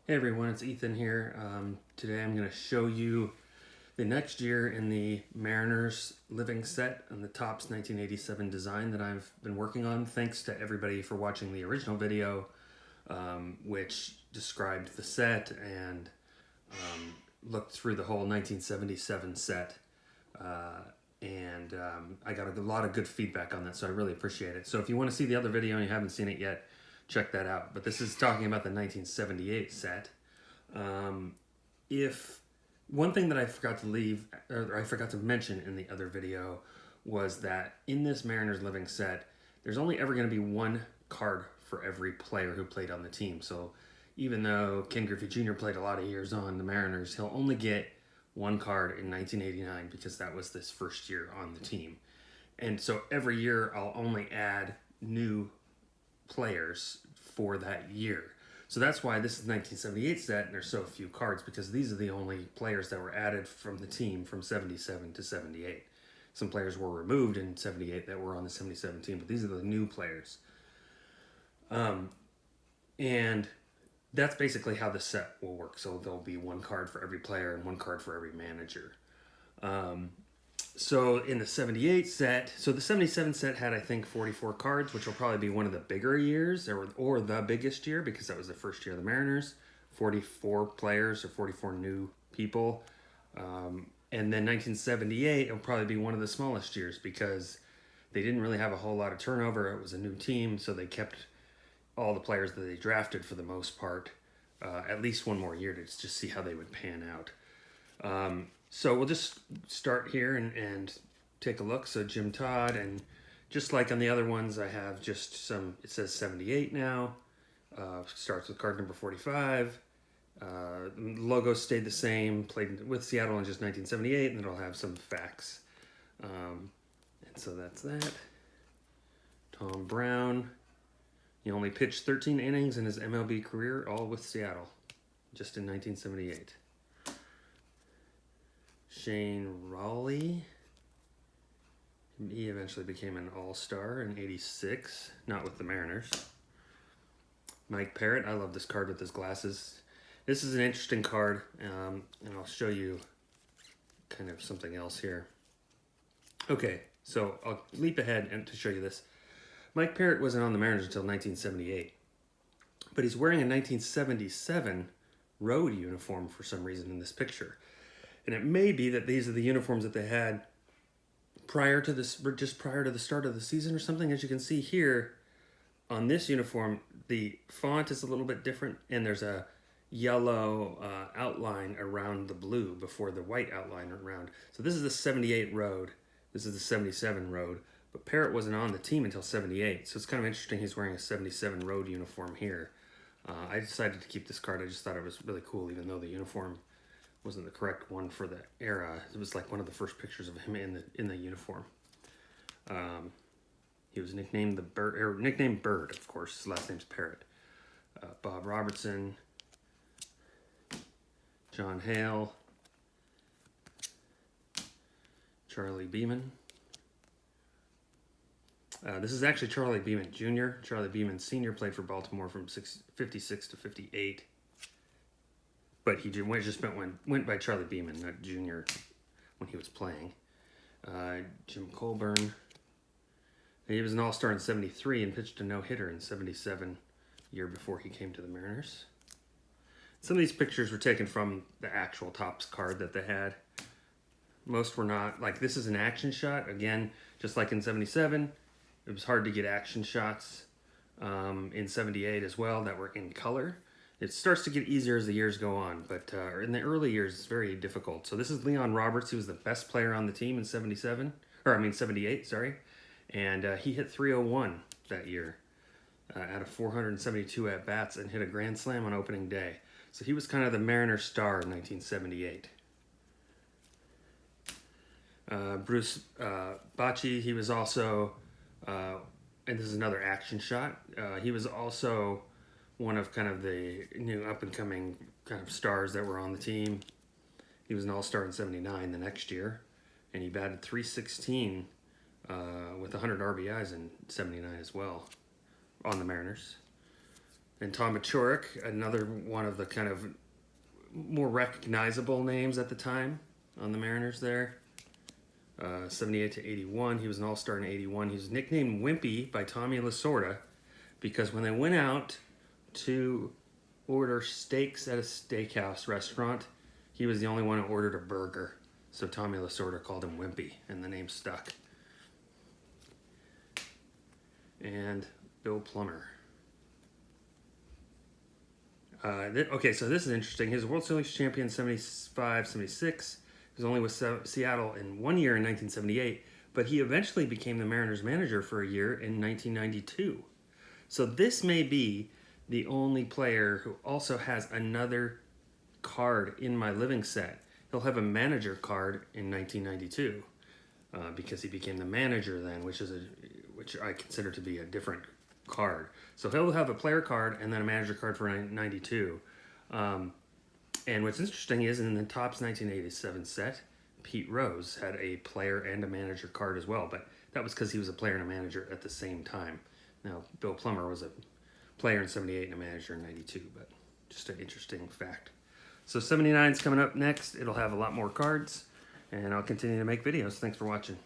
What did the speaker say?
Hey everyone, it's Ethan here. Today I'm going to show you the next year in the Mariners living set and the Topps 1987 design that I've been working on. Thanks to everybody for watching the original video, which described the set and looked through the whole 1977 set. I got a lot of good feedback on that, so I really appreciate it. So if you want to see the other video and you haven't seen it yet, check that out. But this is talking about the 1978 set. If one thing that I forgot to mention in the other video was that in this Mariners living set, there's only ever going to be one card for every player who played on the team. So even though Ken Griffey Jr. played a lot of years on the Mariners, he'll only get one card in 1989 because that was this first year on the team. And so every year I'll only add new players for that year. So that's why this is 1978 set and there's so few cards, because these are the only players that were added from the team from 77 to 78. Some players were removed in 78 that were on the 77 team, but these are the new players. And that's basically how the set will work. So there'll be one card for every player and one card for every manager. So in the 78 set, so the 77 set had, I think, 44 cards, which will probably be one of the bigger years, or the biggest year, because that was the first year of the Mariners. 44 players or 44 new people. And then 1978 will probably be one of the smallest years because they didn't really have a whole lot of turnover. It was a new team, so they kept all the players that they drafted for the most part, at least one more year to just see how they would pan out. So we'll just start here and take a look. So Jim Todd, and just like on the other ones, I have just some, it says 78 now. Starts with card number 45. Logo stayed the same, played with Seattle in just 1978, and it'll have some facts. And so that's that. Tom Brown. He only pitched 13 innings in his MLB career, all with Seattle, just in 1978. Shane Rawley. He eventually became an all-star in 86, not with the Mariners. Mike Parrott. I love this card with his glasses. This is an interesting card, and I'll show you kind of something else here. Okay, so I'll leap ahead and to show you this. Mike Parrott wasn't on the Mariners until 1978, but he's wearing a 1977 road uniform for some reason in this picture. And it may be that these are the uniforms that they had prior to this, just prior to the start of the season or something. As you can see here, on this uniform, the font is a little bit different, and there's a yellow outline around the blue before the white outline around. So this is the 78 road. This is the 77 road. But Parrott wasn't on the team until 78. So it's kind of interesting he's wearing a 77 road uniform here. I decided to keep this card. I just thought it was really cool, even though the uniform wasn't the correct one for the era. It was like one of the first pictures of him in the uniform. He was nicknamed Bird, of course. His last name's Parrott. Bob Robertson, John Hale, Charlie Beeman. This is actually Charlie Beeman Jr. Charlie Beeman Sr. played for Baltimore from 56 to 58. But he just went by Charlie Beeman, not Jr., when he was playing. Jim Colburn. He was an all-star in 73 and pitched a no-hitter in 77, year before he came to the Mariners. Some of these pictures were taken from the actual Topps card that they had. Most were not. Like, this is an action shot. Again, just like in 77, it was hard to get action shots in 78 as well that were in color. It starts to get easier as the years go on, but in the early years, it's very difficult. So this is Leon Roberts. He was the best player on the team in 78, sorry. And he hit 301 that year out of 472 at-bats and hit a grand slam on opening day. So he was kind of the Mariner star in 1978. Bruce Bochy, he was also, and this is another action shot, he was also one of kind of the new up-and-coming kind of stars that were on the team. He was an all-star in 79 the next year, and he batted .316 with 100 RBIs in 79 as well on the Mariners. And Tom Machurik, another one of the kind of more recognizable names at the time on the Mariners there. 78 to 81. He was an all-star in 81. He was nicknamed Wimpy by Tommy Lasorda because when they went out to order steaks at a steakhouse restaurant, he was the only one who ordered a burger. So Tommy Lasorda called him Wimpy, and the name stuck. And Bill Plummer. Okay, so this is interesting. He was a World Series champion 75, 76. He was only with Seattle in 1 year in 1978, but he eventually became the Mariners manager for a year in 1992. So this may be the only player who also has another card in my living set. He'll have a manager card in 1992 because he became the manager then, which I consider to be a different card. So he'll have a player card and then a manager card for 92. And what's interesting is in the Topps 1987 set, Pete Rose had a player and a manager card as well, but that was because he was a player and a manager at the same time. Now, Bill Plummer was a player in 78 and a manager in 92, but just an interesting fact. So 79 is coming up next. It'll have a lot more cards, and I'll continue to make videos. Thanks for watching.